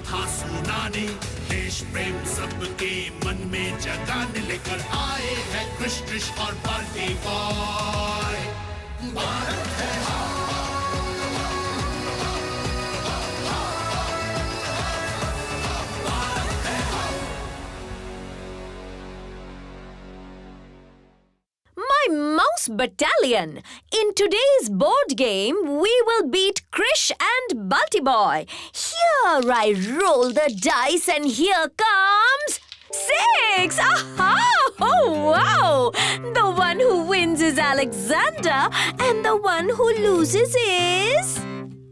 कथा सुनाने, देश प्रेम सबके मन में जगाने लेकर आए हैं कृष और बाल्टी बॉय। भारत है Mouse Battalion. In today's board game, we will beat Krish and Balti Boy. Here I roll the dice and here comes 6! Aha! Oh, wow! The one who wins is Alexander and the one who loses is...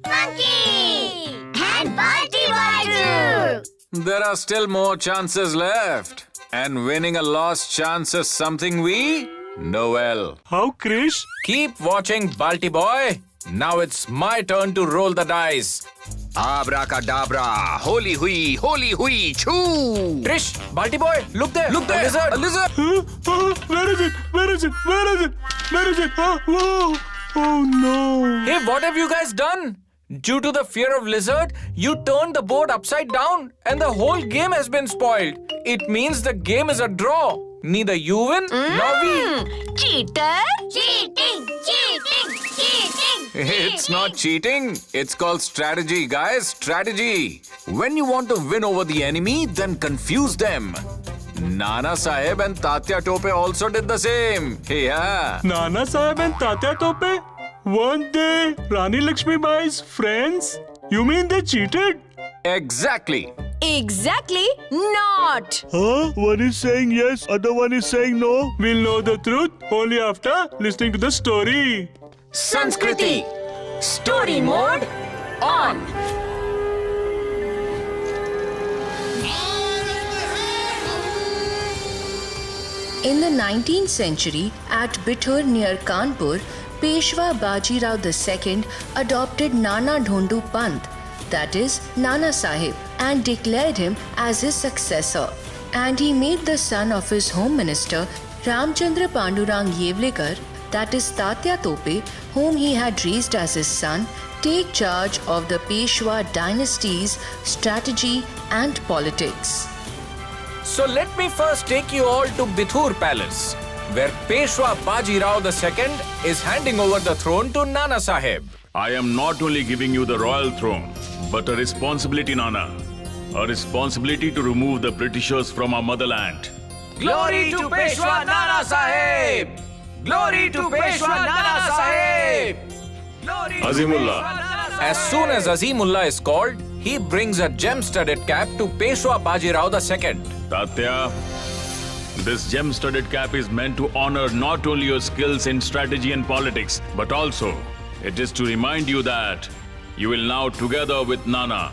Monkey! And Balti Boy too! There are still more chances left. And winning a lost chance is something we know well. How, Krish? Keep watching, Balti Boy. Now it's my turn to roll the dice. Abracadabra, holy hui, choo! Krish, Balti Boy, look there. Look there. A lizard. Where is it? Where is it? Where is it? Where is it? Whoa! Oh no! Hey, what have you guys done? Due to the fear of lizard, you turned the board upside down and the whole game has been spoiled. It means the game is a draw. Neither you win nor we. Cheater! Cheating! Cheating! Cheating! It's not cheating. It's called strategy, guys. Strategy. When you want to win over the enemy, then confuse them. Nana Sahib and Tatya Tope also did the same. Yeah. Nana Sahib and Tatya Tope? Weren't they Rani Lakshmi Bai's friends? You mean they cheated? Exactly. Exactly not! Huh? One is saying yes, other one is saying no. We'll know the truth only after listening to the story. Sanskriti! Story mode on! In the 19th century, at Bithur near Kanpur, Peshwa Bajirao II adopted Nana Dhondu Pant, that is, Nana Sahib, and declared him as his successor. And he made the son of his home minister, Ramchandra Pandurang Yevlikar, that is Tatya Tope, whom he had raised as his son, take charge of the Peshwa dynasty's strategy and politics. So let me first take you all to Bithur Palace, where Peshwa Bajirao II is handing over the throne to Nana Sahib. I am not only giving you the royal throne, but a responsibility, Nana. A responsibility to remove the Britishers from our motherland. Glory to Peshwa Nana Sahib! Glory to Peshwa Nana Sahib! Azimullah. As soon as Azimullah is called, he brings a gem-studded cap to Peshwa Bajirao II. Tatya, this gem-studded cap is meant to honor not only your skills in strategy and politics, but also it is to remind you that you will now, together with Nana,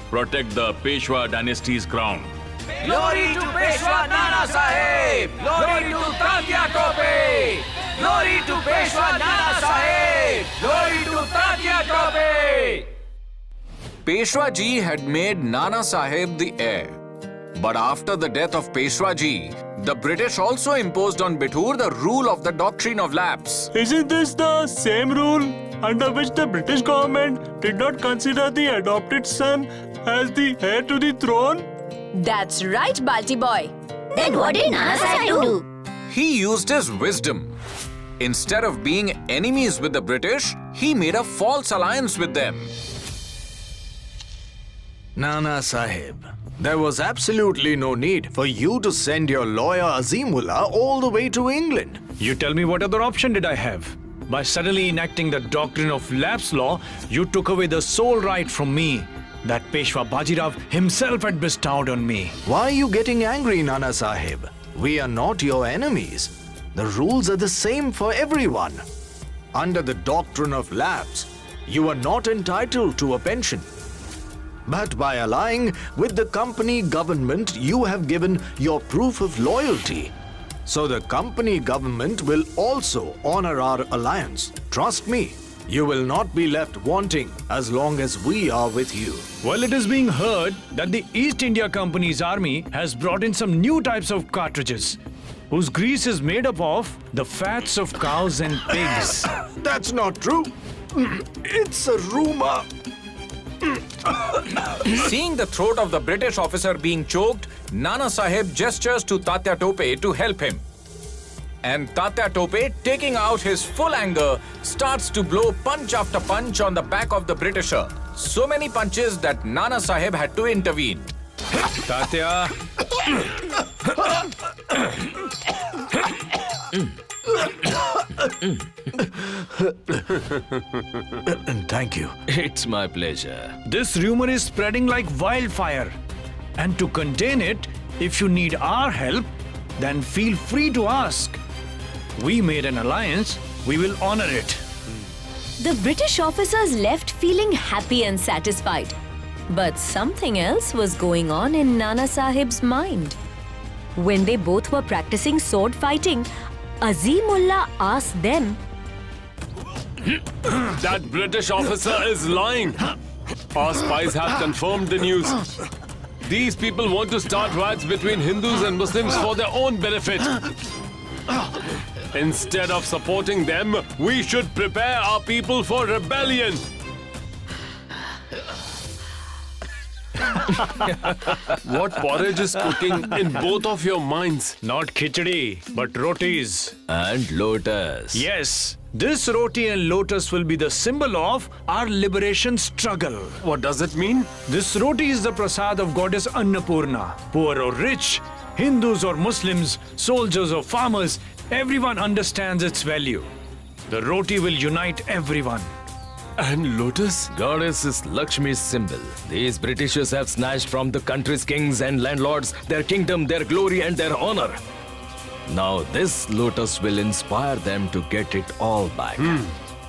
protect the Peshwa dynasty's crown. Glory to Peshwa Nana Sahib! Glory to Tatya Tope! Glory to Peshwa Nana Sahib! Glory to Tatya Tope! Peshwa Ji had made Nana Sahib the heir. But after the death of Peshwa Ji, the British also imposed on Bithur the rule of the doctrine of lapse. Isn't this the same rule under which the British government did not consider the adopted son as the heir to the throne? That's right, Balti Boy. Then what did Nana Sahib do? He used his wisdom. Instead of being enemies with the British, he made a false alliance with them. Nana Sahib, there was absolutely no need for you to send your lawyer Azimullah all the way to England. You tell me, what other option did I have? By suddenly enacting the doctrine of lapse law, you took away the sole right from me that Peshwa Bajirao himself had bestowed on me. Why are you getting angry, Nana Sahib? We are not your enemies. The rules are the same for everyone. Under the doctrine of lapse, you are not entitled to a pension. But by allying with the company government, you have given your proof of loyalty. So the company government will also honor our alliance. Trust me, you will not be left wanting as long as we are with you. Well, it is being heard that the East India Company's army has brought in some new types of cartridges, whose grease is made up of the fats of cows and pigs. That's not true. It's a rumor. Seeing the throat of the British officer being choked, Nana Sahib gestures to Tatya Tope to help him. And Tatya Tope, taking out his full anger, starts to blow punch after punch on the back of the Britisher. So many punches that Nana Sahib had to intervene. Tatya. Thank you. It's my pleasure. This rumor is spreading like wildfire. And to contain it, if you need our help, then feel free to ask. We made an alliance, we will honor it. The British officers left feeling happy and satisfied. But something else was going on in Nana Sahib's mind. When they both were practicing sword fighting, Azimullah asked them, That British officer is lying. Our spies have confirmed the news. These people want to start riots between Hindus and Muslims for their own benefit. Instead of supporting them, we should prepare our people for rebellion. What porridge is cooking in both of your minds? Not khichdi, but rotis. And lotus. Yes, this roti and lotus will be the symbol of our liberation struggle. What does it mean? This roti is the prasad of goddess Annapurna. Poor or rich, Hindus or Muslims, soldiers or farmers, everyone understands its value. The roti will unite everyone. And lotus? Goddess is Lakshmi's symbol. These Britishers have snatched from the country's kings and landlords their kingdom, their glory and their honor. Now this lotus will inspire them to get it all back.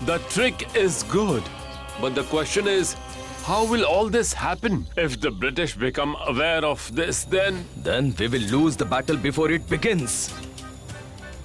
The trick is good. But the question is, how will all this happen? If the British become aware of this, then we will lose the battle before it begins.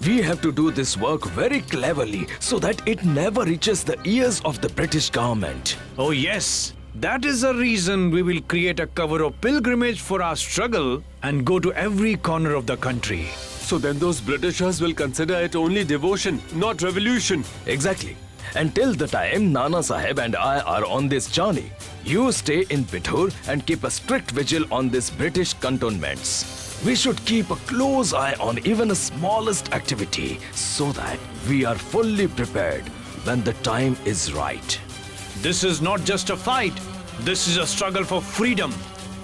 We have to do this work very cleverly so that it never reaches the ears of the British government. Oh yes, that is the reason we will create a cover of pilgrimage for our struggle and go to every corner of the country. So then those Britishers will consider it only devotion, not revolution. Exactly. Until the time Nana Sahib and I are on this journey, you stay in Bithur and keep a strict vigil on these British cantonments. We should keep a close eye on even the smallest activity so that we are fully prepared when the time is right. This is not just a fight. This is a struggle for freedom.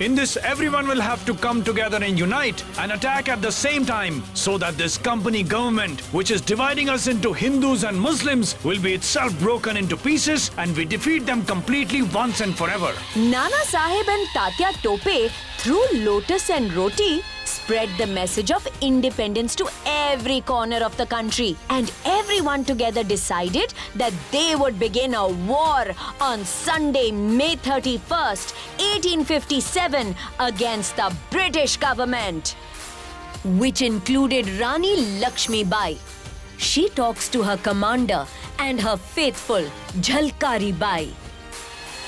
In this, everyone will have to come together and unite and attack at the same time so that this company government, which is dividing us into Hindus and Muslims, will be itself broken into pieces and we defeat them completely once and forever. Nana Sahib and Tatya Tope, through lotus and roti, spread the message of independence to every corner of the country. And everyone together decided that they would begin a war on Sunday, May 31st, 1857 against the British government, which included Rani Lakshmi Bai. She talks to her commander and her faithful Jhalkari Bai.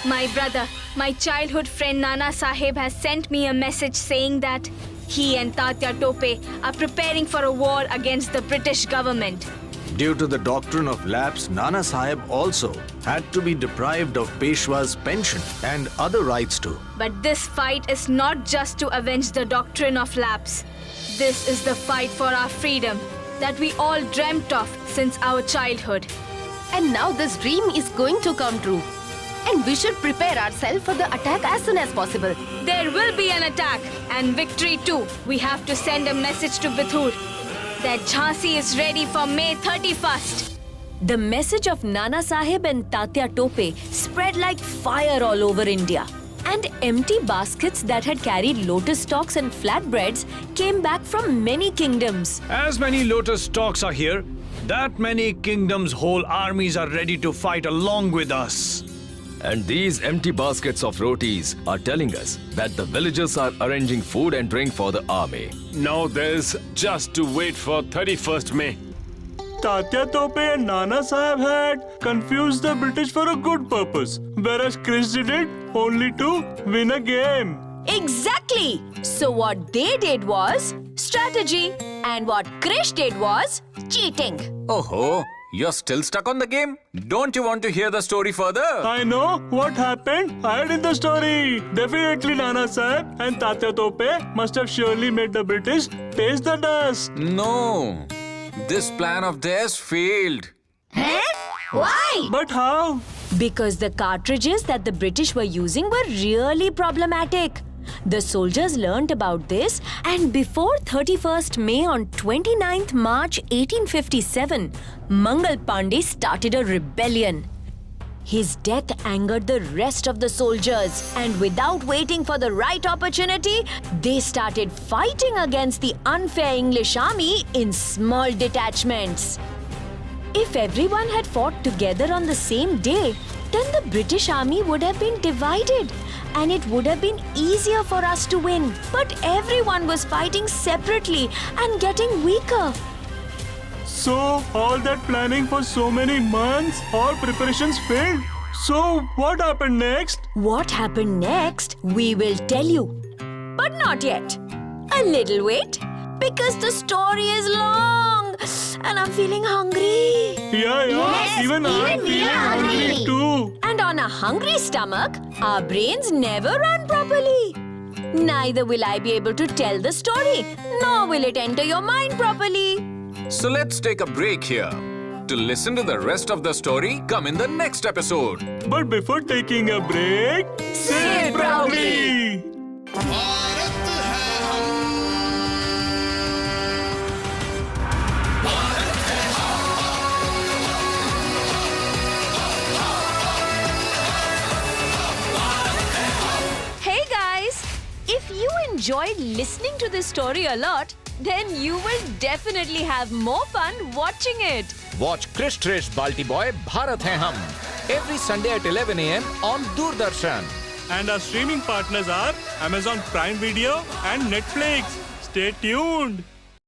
My brother, my childhood friend Nana Sahib has sent me a message saying that he and Tatya Tope are preparing for a war against the British government. Due to the doctrine of lapse, Nana Sahib also had to be deprived of Peshwa's pension and other rights too. But this fight is not just to avenge the doctrine of lapse. This is the fight for our freedom that we all dreamt of since our childhood. And now this dream is going to come true. And we should prepare ourselves for the attack as soon as possible. There will be an attack and victory too. We have to send a message to Bithur that Jhansi is ready for May 31st. The message of Nana Sahib and Tatya Tope spread like fire all over India. And empty baskets that had carried lotus stalks and flatbreads came back from many kingdoms. As many lotus stalks are here, that many kingdoms' whole armies are ready to fight along with us. And these empty baskets of rotis are telling us that the villagers are arranging food and drink for the army. Now there's just to wait for 31st May. Tatya Tope and Nana Sahib had confused the British for a good purpose, whereas Chris did it only to win a game. Exactly! So what they did was strategy, and what Krish did was cheating. Oh, you're still stuck on the game? Don't you want to hear the story further? I know what happened. I heard in the story. Definitely Nana Sahib and Tatya Tope must have surely made the British taste the dust. No. This plan of theirs failed. Why? But how? Because the cartridges that the British were using were really problematic. The soldiers learnt about this, and before 31st May on 29th March 1857, Mangal Pandey started a rebellion. His death angered the rest of the soldiers, and without waiting for the right opportunity, they started fighting against the unfair English army in small detachments. If everyone had fought together on the same day, then the British army would have been divided and it would have been easier for us to win. But everyone was fighting separately and getting weaker. So, all that planning for so many months, all preparations failed. So, what happened next? What happened next, we will tell you. But not yet. A little wait, because the story is long and I'm feeling hungry. Yeah, Yes, even I'm even we feeling are hungry hungry. too. And on a hungry stomach, our brains never run properly. Neither will I be able to tell the story, nor will it enter your mind properly. So let's take a break here. To listen to the rest of the story, come in the next episode. But before taking a break, say it proudly. Bharat है हम Hey guys, if you enjoyed listening to this story a lot, then you will definitely have more fun watching it. Watch Krish Trish Balti Boy Bharat Hai Hum every Sunday at 11 a.m. on Doordarshan. And our streaming partners are Amazon Prime Video and Netflix. Stay tuned.